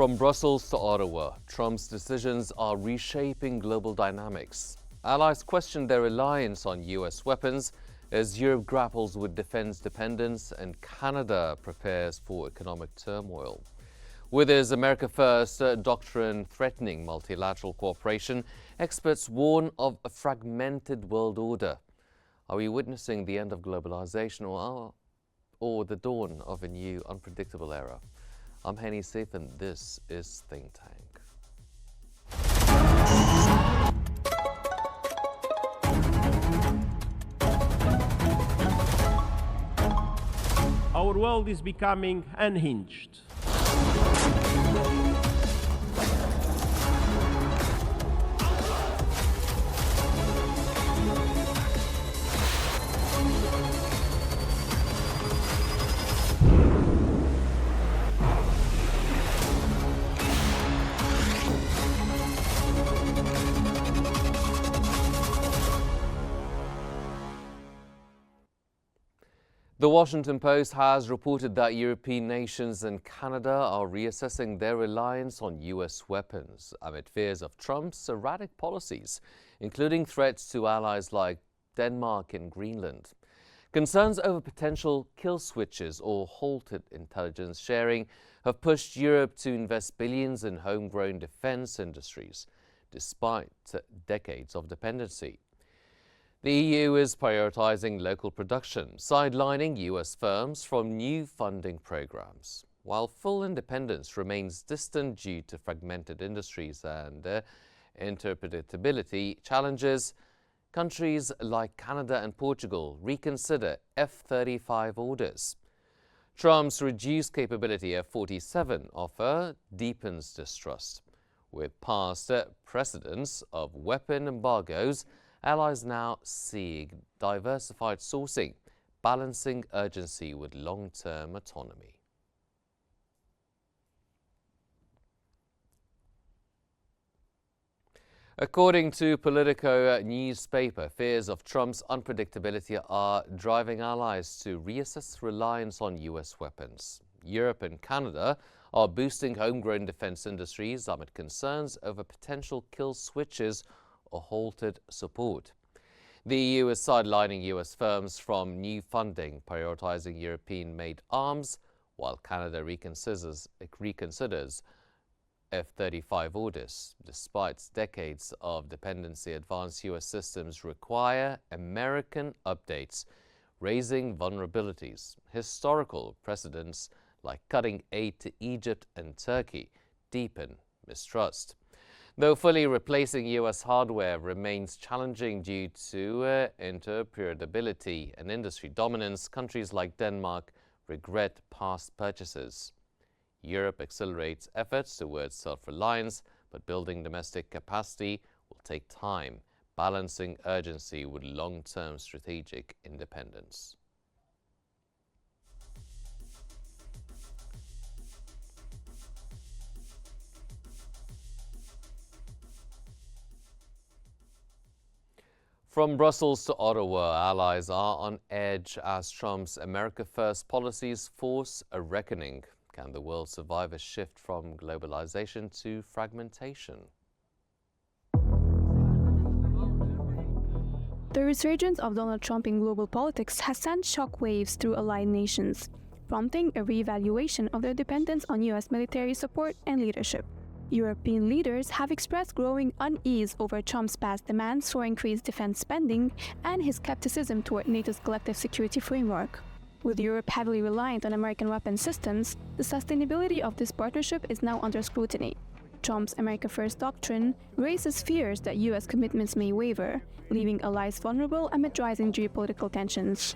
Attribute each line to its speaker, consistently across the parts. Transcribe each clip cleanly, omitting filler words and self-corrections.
Speaker 1: From Brussels to Ottawa, Trump's decisions are reshaping global dynamics. Allies question their reliance on U.S. weapons as Europe grapples with defense dependence and Canada prepares for economic turmoil. With his America First doctrine threatening multilateral cooperation, experts warn of a fragmented world order. Are we witnessing the end of globalization or the dawn of a new unpredictable era? I'm Henny Sif and this is Think Tank.
Speaker 2: Our world is becoming unhinged.
Speaker 1: The Washington Post has reported that European nations and Canada are reassessing their reliance on U.S. weapons amid fears of Trump's erratic policies, including threats to allies like Denmark and Greenland. Concerns over potential kill switches or halted intelligence sharing have pushed Europe to invest billions in homegrown defense industries, despite decades of dependency. The EU is prioritizing local production, sidelining US firms from new funding programs, while full independence remains distant due to fragmented industries and interpretability challenges. Countries like Canada and Portugal reconsider F-35 orders. Trump's reduced capability F-47 offer deepens distrust. With past precedents of weapon embargoes, allies now seek diversified sourcing, balancing urgency with long-term autonomy. According to Politico newspaper, fears of Trump's unpredictability are driving allies to reassess reliance on U.S. weapons. Europe and Canada are boosting homegrown defense industries amid concerns over potential kill switches or halted support. The EU is sidelining US firms from new funding, prioritizing European-made arms, while Canada reconsiders F-35 orders. Despite decades of dependency, advanced US systems require American updates, raising vulnerabilities. Historical precedents like cutting aid to Egypt and Turkey deepen mistrust. Though fully replacing US hardware remains challenging due to interoperability and industry dominance, countries like Denmark regret past purchases. Europe accelerates efforts towards self-reliance, but building domestic capacity will take time, balancing urgency with long-term strategic independence. From Brussels to Ottawa, allies are on edge as Trump's America First policies force a reckoning. Can the world survive a shift from globalization to fragmentation?
Speaker 3: The resurgence of Donald Trump in global politics has sent shockwaves through allied nations, prompting a re-evaluation of their dependence on U.S. military support and leadership. European leaders have expressed growing unease over Trump's past demands for increased defense spending and his skepticism toward NATO's collective security framework. With Europe heavily reliant on American weapon systems, the sustainability of this partnership is now under scrutiny. Trump's America First doctrine raises fears that U.S. commitments may waver, leaving allies vulnerable amid rising geopolitical tensions.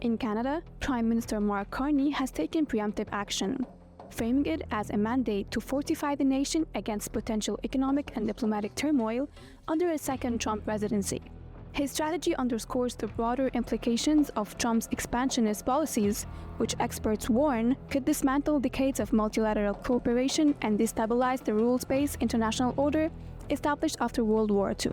Speaker 3: In Canada, Prime Minister Mark Carney has taken preemptive action, framing it as a mandate to fortify the nation against potential economic and diplomatic turmoil under a second Trump presidency. His strategy underscores the broader implications of Trump's expansionist policies, which experts warn could dismantle decades of multilateral cooperation and destabilize the rules-based international order established after World War II.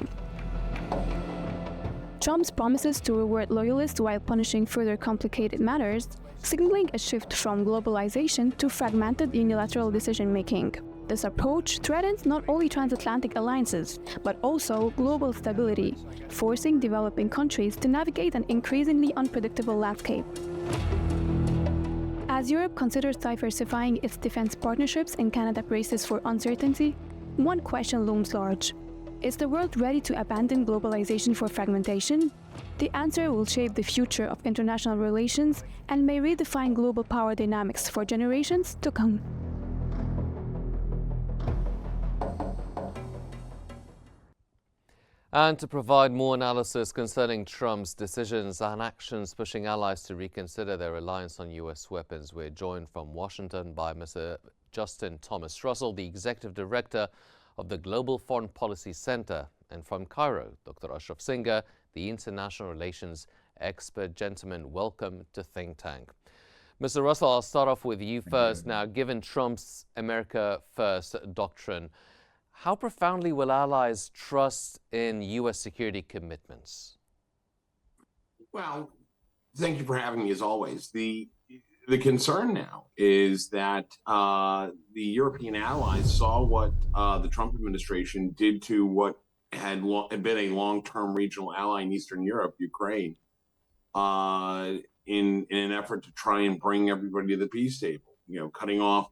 Speaker 3: Trump's promises to reward loyalists while punishing further complicated matters signaling a shift from globalization to fragmented unilateral decision-making. This approach threatens not only transatlantic alliances, but also global stability, forcing developing countries to navigate an increasingly unpredictable landscape. As Europe considers diversifying its defense partnerships and Canada braces for uncertainty, one question looms large. Is the world ready to abandon globalization for fragmentation? The answer will shape the future of international relations and may redefine global power dynamics for generations to come.
Speaker 1: And to provide more analysis concerning Trump's decisions and actions pushing allies to reconsider their reliance on U.S. weapons, we're joined from Washington by Mr. Justin Thomas Russell, the Executive Director of the Global Foreign Policy Center, and from Cairo, Dr. Ashraf Singer, the International Relations Expert. Gentlemen, welcome to Think Tank. Mr. Russell, I'll start off with you first. Now, given Trump's America First doctrine, how profoundly will allies trust in U.S. security commitments?
Speaker 4: Well, thank you for having me as always. The concern now is that the European allies saw what the Trump administration did to what had been a long-term regional ally in Eastern Europe, Ukraine, in an effort to try and bring everybody to the peace table. You know, cutting off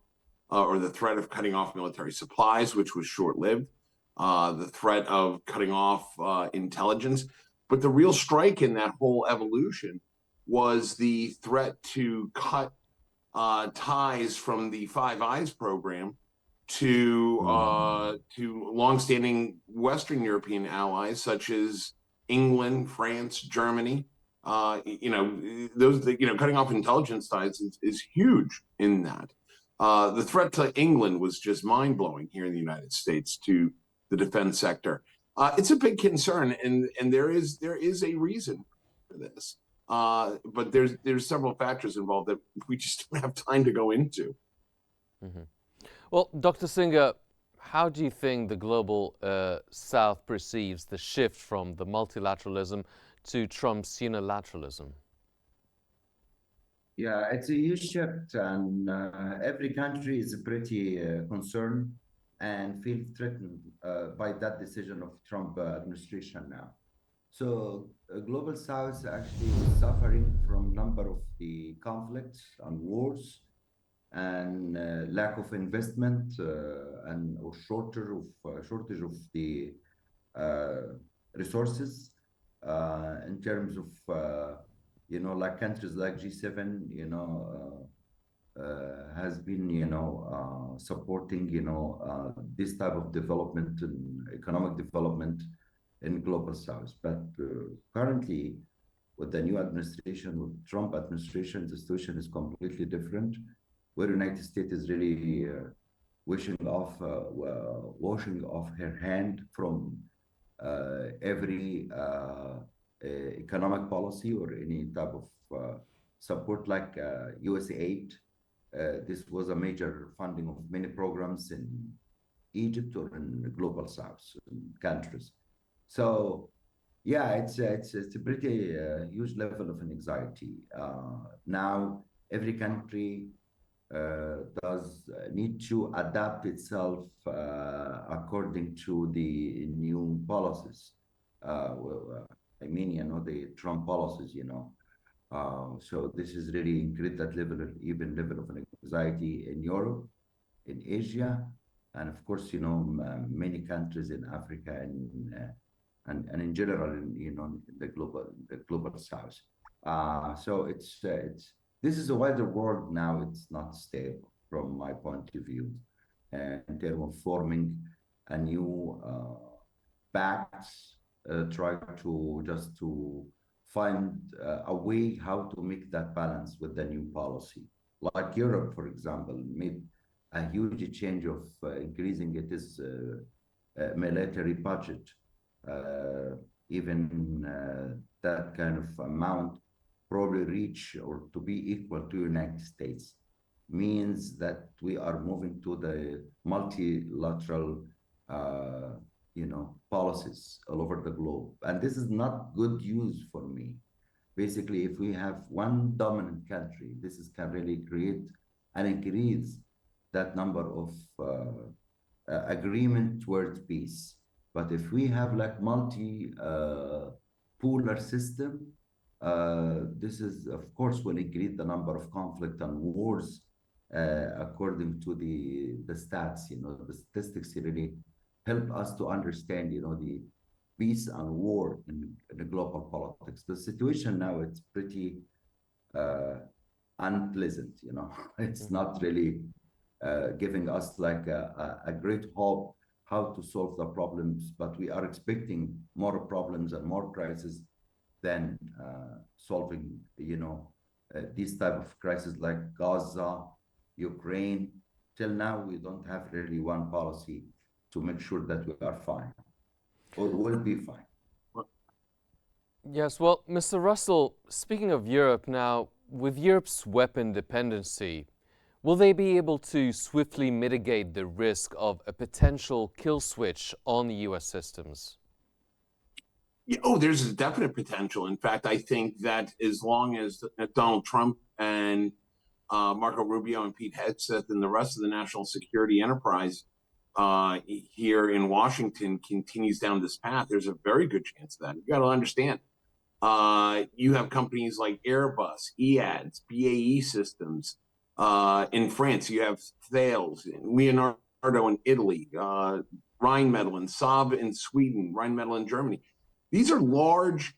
Speaker 4: or the threat of cutting off military supplies, which was short-lived. The threat of cutting off intelligence, but the real strike in that whole evolution was the threat to cut ties from the Five Eyes program to longstanding Western European allies such as England, France, Germany. Cutting off intelligence ties is huge in that. The threat to England was just mind-blowing here in the United States to the defense sector. It's a big concern, and there is a reason for this. But there's several factors involved that we just don't have time to go into.
Speaker 1: Mm-hmm. Well, Dr. Singer, how do you think the global South perceives the shift from the multilateralism to Trump's unilateralism?
Speaker 5: Yeah, it's a huge shift, and every country is pretty concerned and feel threatened by that decision of Trump administration now. So global South actually is suffering from number of the conflicts and wars and lack of investment and or shortage of the resources in terms of like countries like G7 has been supporting this type of development and economic development in global South. But currently with the new administration, with Trump administration, the situation is completely different, where the United States is really washing off her hand from every economic policy or any type of support like US aid. This was a major funding of many programs in Egypt or in the global South countries. So yeah, it's a pretty huge level of anxiety. Now every country does need to adapt itself according to the new policies. The Trump policies, so this is really increased that level of anxiety in Europe, in Asia, and of course, many countries in Africa and in general, in the global South. So this is a wider world now. It's not stable from my point of view, in terms of forming a new pacts. Try to find a way how to make that balance with the new policy. Like Europe, for example, made a huge change of increasing its military budget. Even that kind of amount probably reach or to be equal to United States means that we are moving to the multilateral policies all over the globe. And this is not good news for me. basically, if we have one dominant country, can really create and increase that number of agreement towards peace. But if we have like polar system, this is of course will increase the number of conflict and wars, according to the stats. The statistics really help us to understand, the peace and war in the global politics. The situation now, it's pretty unpleasant. It's not really giving us like a great hope how to solve the problems, but we are expecting more problems and more crises than solving, these type of crises like Gaza, Ukraine. Till now, we don't have really one policy to make sure that we are fine or will be fine.
Speaker 1: Yes, well, Mr. Russell, speaking of Europe now, with Europe's weapon dependency, will they be able to swiftly mitigate the risk of a potential kill switch on the U.S. systems?
Speaker 4: Yeah, there's a definite potential. In fact, I think that as long as Donald Trump and Marco Rubio and Pete Hegseth and the rest of the national security enterprise here in Washington continues down this path, there's a very good chance of that. You got to understand, you have companies like Airbus, EADS, BAE Systems in France. You have Thales, Leonardo in Italy, Rheinmetall and Saab in Sweden, Rheinmetall in Germany. These are large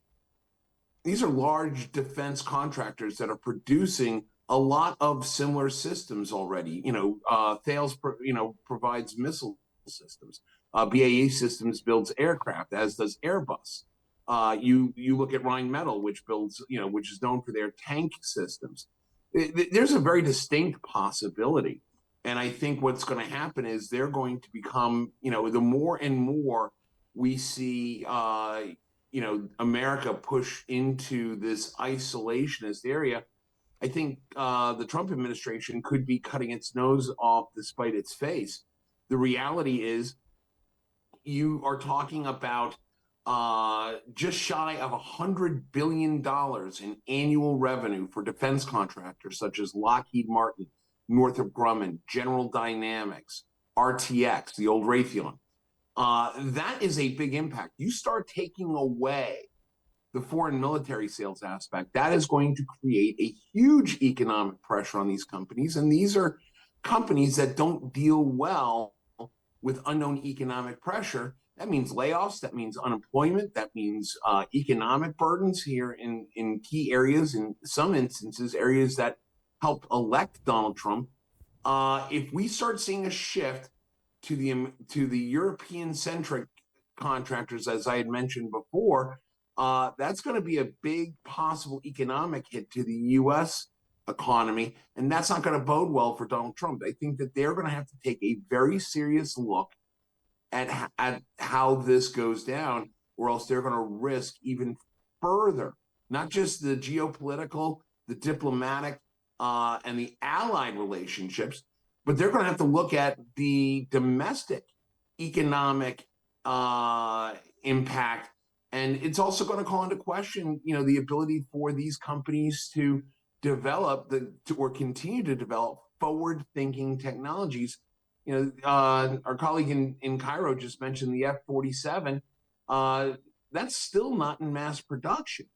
Speaker 4: defense contractors that are producing a lot of similar systems already. Thales, provides missile systems. BAE Systems builds aircraft, as does Airbus. You look at Rheinmetall, which builds, which is known for their tank systems. There's a very distinct possibility. And I think what's going to happen is they're going to become, the more and more we see, America push into this isolationist area, I think the Trump administration could be cutting its nose off despite its face. The reality is you are talking about just shy of $100 billion in annual revenue for defense contractors such as Lockheed Martin, Northrop Grumman, General Dynamics, RTX, the old Raytheon. That is a big impact. You start taking away the foreign military sales aspect, that is going to create a huge economic pressure on these companies. And these are companies that don't deal well with unknown economic pressure. That means layoffs, that means unemployment, that means economic burdens here in key areas, in some instances, areas that helped elect Donald Trump. If we start seeing a shift to the European-centric contractors, as I had mentioned before, that's going to be a big possible economic hit to the U.S. economy, and that's not going to bode well for Donald Trump. I think that they're going to have to take a very serious look at how this goes down, or else they're going to risk even further, not just the geopolitical, the diplomatic, and the allied relationships, but they're going to have to look at the domestic economic impact. And it's also going to call into question, the ability for these companies to develop or continue to develop forward-thinking technologies. Our colleague in Cairo just mentioned the F-47. That's still not in mass production.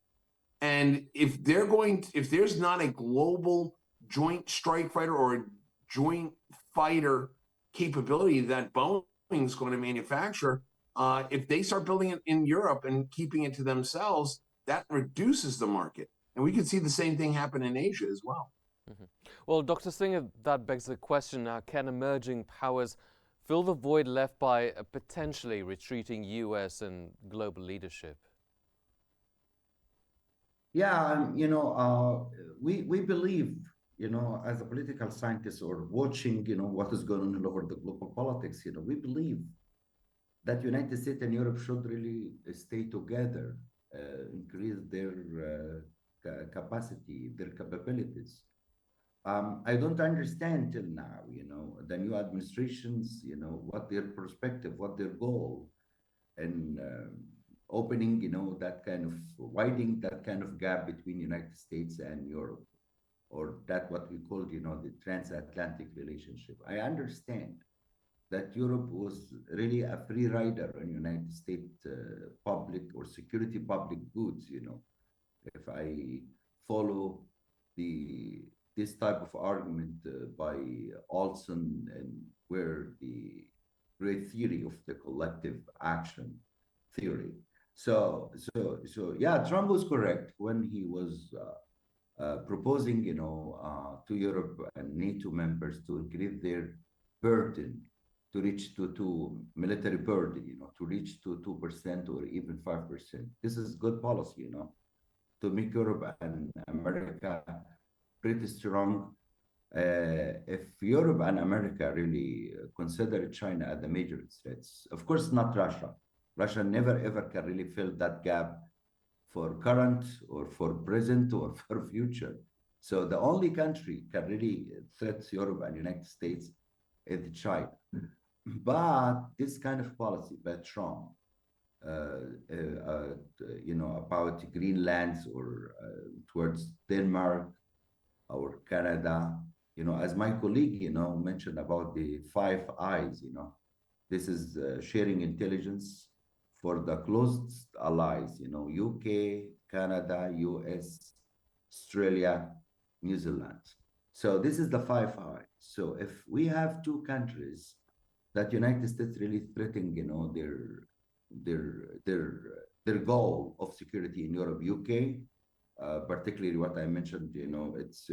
Speaker 4: And if there's not a global joint strike fighter or a joint fighter capability that Boeing's going to manufacture, if they start building it in Europe and keeping it to themselves, that reduces the market. And we could see the same thing happen in Asia as well.
Speaker 1: Mm-hmm. Well, Dr. Singer, that begs the question now, can emerging powers fill the void left by a potentially retreating U.S. and global leadership?
Speaker 5: Yeah, we believe, as a political scientist or watching, what is going on all over the global politics, we believe that United States and Europe should really stay together, increase their capacity, their capabilities. I don't understand till now, the new administrations, what their perspective, what their goal, and opening, that kind of widening that kind of gap between United States and Europe, or that what we call, the transatlantic relationship. I understand that Europe was really a free rider on United States public or security public goods. If I follow this type of argument by Olson, and where the great theory of the collective action theory. So yeah, Trump was correct when he was proposing, to Europe and NATO members to increase their burden to reach to military burden, to reach to 2% or even 5%. This is good policy, to make Europe and America pretty strong. If Europe and America really consider China as the major threats, of course not Russia. Russia never ever can really fill that gap for current or for present or for future. So the only country can really threat Europe and United States is China. But this kind of policy by Trump, about Greenland or towards Denmark or Canada, as my colleague, mentioned about the 5 eyes, this is sharing intelligence for the closest allies, UK, Canada, US, Australia, New Zealand. So this is the 5 eyes. So if we have 2 countries that United States really threatening, their goal of security in Europe, UK, particularly what I mentioned, it's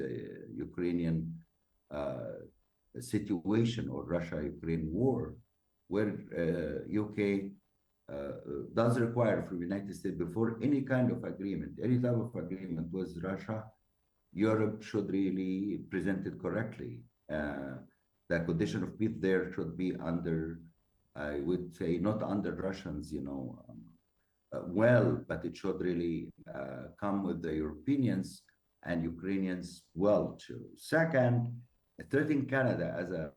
Speaker 5: Ukrainian situation or Russia-Ukraine war, where UK does require from the United States before any kind of agreement, any type of agreement with Russia, Europe should really present it correctly. The condition of peace there should be under, I would say, not under Russians, but it should really come with the Europeans and Ukrainians well too. Second, threatening Canada as a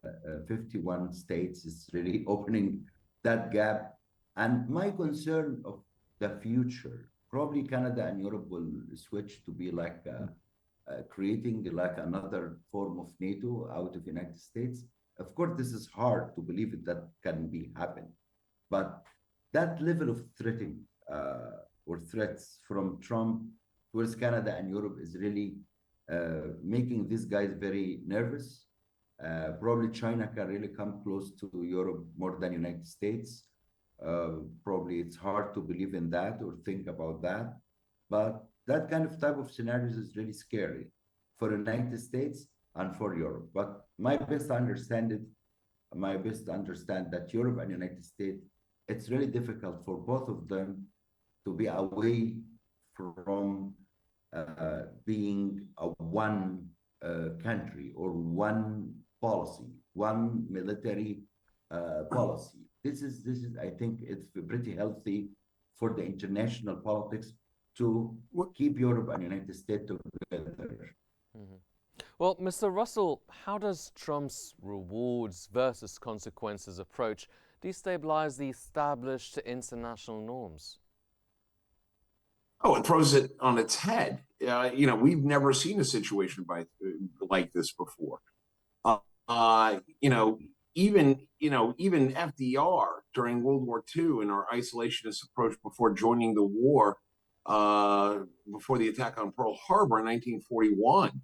Speaker 5: 51 states is really opening that gap. And my concern of the future, probably Canada and Europe will switch to be like creating like another form of NATO out of the United States. Of course, this is hard to believe that can be happen, but that level of threatening or threats from Trump towards Canada and Europe is really making these guys very nervous. Probably China can really come close to Europe more than United States. Probably it's hard to believe in that or think about that, but that kind of type of scenarios is really scary for the United States and for Europe. But my best understand that Europe and United States, it's really difficult for both of them to be away from being a one country or one policy, one military policy. This is I think it's pretty healthy for the international politics to keep Europe and United States together.
Speaker 1: Mm-hmm. Well, Mr. Russell, how does Trump's rewards versus consequences approach destabilize the established international norms?
Speaker 4: Oh, it throws it on its head. We've never seen a situation like this before. Even FDR during World War II in our isolationist approach before joining the war, before the attack on Pearl Harbor in 1941,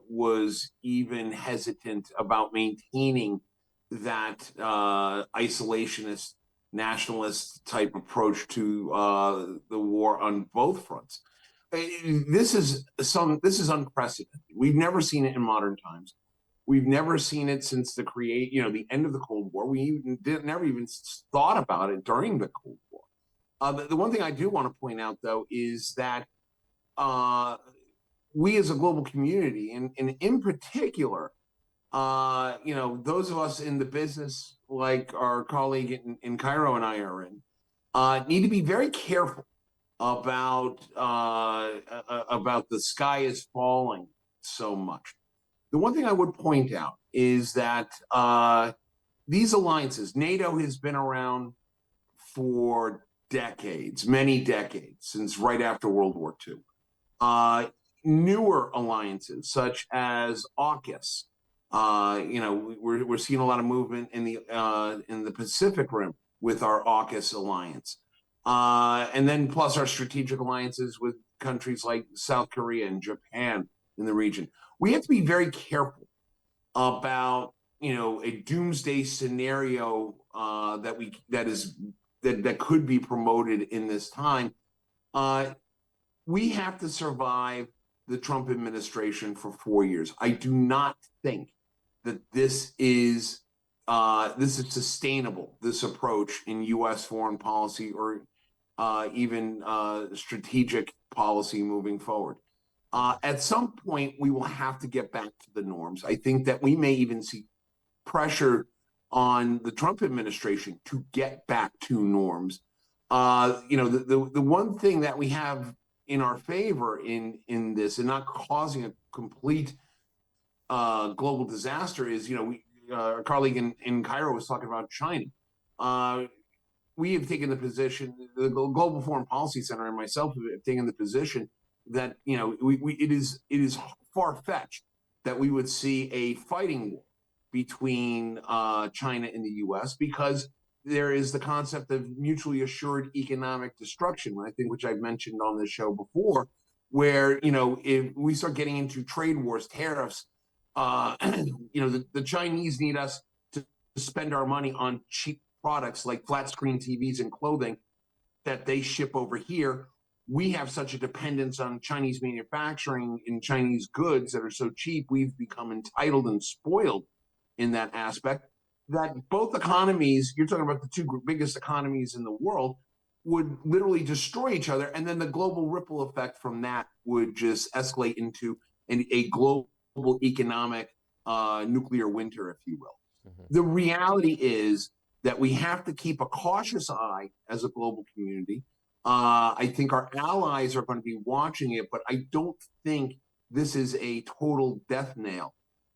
Speaker 4: was even hesitant about maintaining that isolationist, nationalist type approach to the war on both fronts. This is unprecedented. We've never seen it in modern times. We've never seen it since the end of the Cold War. We never even thought about it during the Cold War. The one thing I do want to point out, though, is that we as a global community, and in particular, those of us in the business, like our colleague in Cairo and I are in, need to be very careful about the sky is falling so much. The one thing I would point out is that these alliances, NATO has been around for decades, many decades, since right after World War II. Newer alliances such as AUKUS. We're seeing a lot of movement in the Pacific Rim with our AUKUS alliance, and then plus our strategic alliances with countries like South Korea and Japan in the region. We have to be very careful about a doomsday scenario that could be promoted in this time. We have to survive the Trump administration for 4 years. I do not think that this is sustainable, this approach in U.S. foreign policy or even strategic policy moving forward. At some point, we will have to get back to the norms. I think that we may even see pressure on the Trump administration to get back to norms. The one thing that we have in our favor in this and not causing a complete global disaster is, our colleague in Cairo was talking about China. We have taken the position, the Global Foreign Policy Center and myself have taken the position that, it is far-fetched that we would see a fighting war between China and the U.S. because there is the concept of mutually assured economic destruction, I think, which I've mentioned on this show before, where, if we start getting into trade wars, tariffs, the Chinese need us to spend our money on cheap products like flat screen TVs and clothing that they ship over here. We have such a dependence on Chinese manufacturing and Chinese goods that are so cheap, we've become entitled and spoiled in that aspect, that both economies, you're talking about the two biggest economies in the world, would literally destroy each other. And then the global ripple effect from that would just escalate into a global economic nuclear winter, if you will. Mm-hmm. The reality is that we have to keep a cautious eye as a global community. I think our allies are going to be watching it, but I don't think this is a total death nail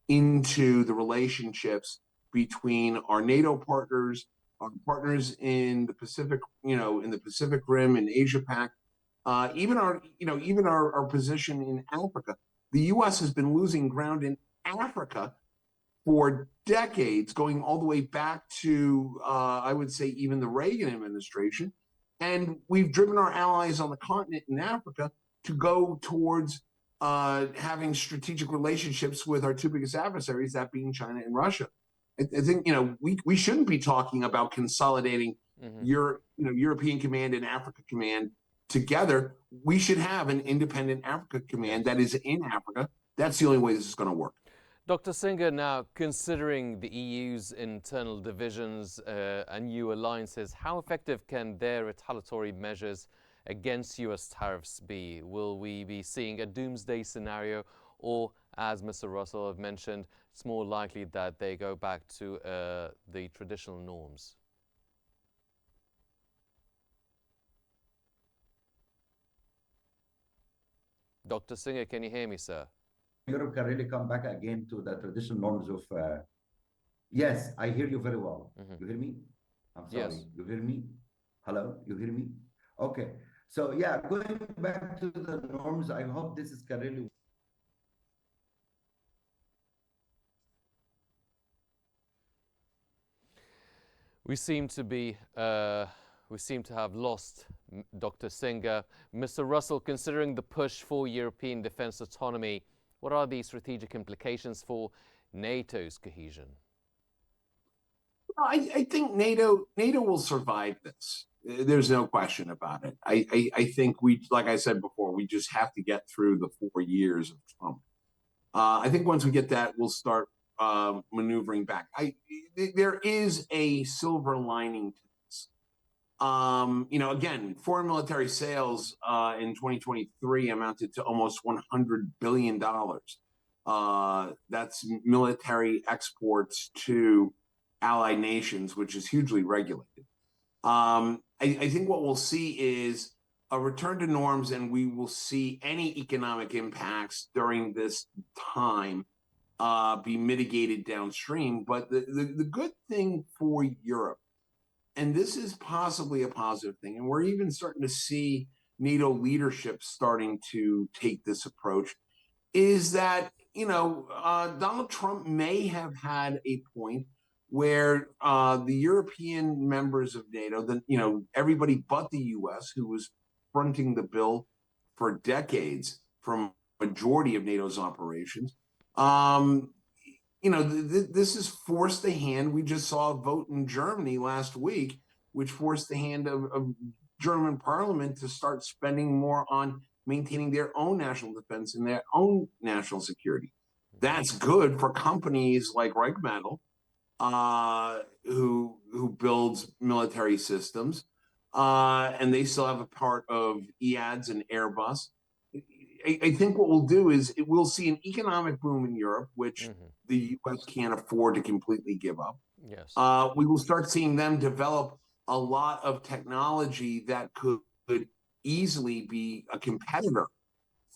Speaker 4: into the relationships between our NATO partners, our partners in the Pacific, in the Pacific Rim and Asia Pac, even our position in Africa. The U.S. has been losing ground in Africa for decades, going all the way back to, I would say, even the Reagan administration. And we've driven our allies on the continent in Africa to go towards having strategic relationships with our two biggest adversaries, that being China and Russia. I think, we shouldn't be talking about consolidating European Command and Africa Command together. We should have an independent Africa Command that is in Africa. That's the only way this is going to work.
Speaker 1: Dr. Singer, now considering the EU's internal divisions and new alliances, how effective can their retaliatory measures against US tariffs be? Will we be seeing a doomsday scenario, or, as Mr. Russell have mentioned, it's more likely that they go back to the traditional norms? Dr. Singer, can you hear me, sir?
Speaker 5: Europe can really come back again to the traditional norms of, yes, I hear you very well. Mm-hmm. You hear me? I'm sorry. Yes. You hear me? Hello? You hear me? Okay. So yeah, going back to the norms, I hope this is really.
Speaker 1: We seem to have lost Dr. Singer. Mr. Russell, considering the push for European defense autonomy, what are the strategic implications for NATO's cohesion?
Speaker 4: I think NATO will survive this. There's no question about it. I think like I said before, we just have to get through the 4 years of Trump. I think once we get that, we'll start maneuvering back. There is a silver lining to this. Again, foreign military sales in 2023 amounted to almost $100 billion. That's military exports to allied nations, which is hugely regulated. I think what we'll see is a return to norms, and we will see any economic impacts during this time be mitigated downstream. But the good thing for Europe and this is possibly a positive thing, and we're even starting to see NATO leadership starting to take this approach, is that, Donald Trump may have had a point where the European members of NATO, everybody but the U.S., who was fronting the bill for decades from majority of NATO's operations, this has forced the hand. We just saw a vote in Germany last week, which forced the hand of German parliament to start spending more on maintaining their own national defense and their own national security. That's good for companies like Reichmetall, who builds military systems, and they still have a part of EADS and Airbus. I think what we'll do is we'll see an economic boom in Europe, which the U.S. can't afford to completely give up.
Speaker 1: Yes.
Speaker 4: We will start seeing them develop a lot of technology that could easily be a competitor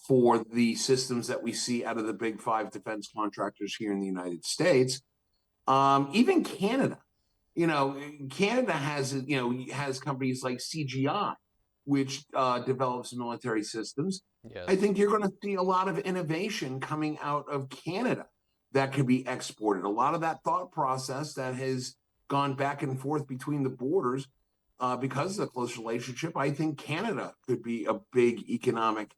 Speaker 4: for the systems that we see out of the big five defense contractors here in the United States. Even Canada, Canada has companies like CGI, which develops military systems.
Speaker 1: Yes.
Speaker 4: I think you're going to see a lot of innovation coming out of Canada that could be exported. A lot of that thought process that has gone back and forth between the borders because of the close relationship, I think Canada could be a big economic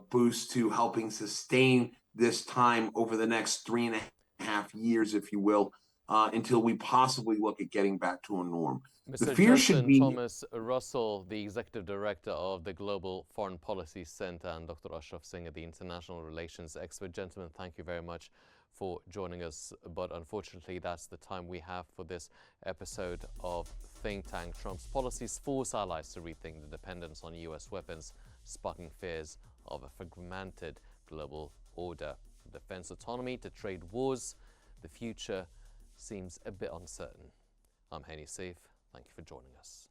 Speaker 4: boost to helping sustain this time over the next 3.5 years, if you will, until we possibly look at getting back to a norm.
Speaker 1: Mr.
Speaker 4: The fear should be
Speaker 1: Thomas Russell, the Executive Director of the Global Foreign Policy Center, and Dr. Ashraf Singh, the International Relations Expert. Gentlemen, thank you very much for joining us, but unfortunately that's the time we have for this episode of Think Tank. Trump's policies force allies to rethink the dependence on U.S. weapons, sparking fears of a fragmented global order. Defense autonomy to trade wars, the future seems a bit uncertain. I'm Henny Saif. Thank you for joining us.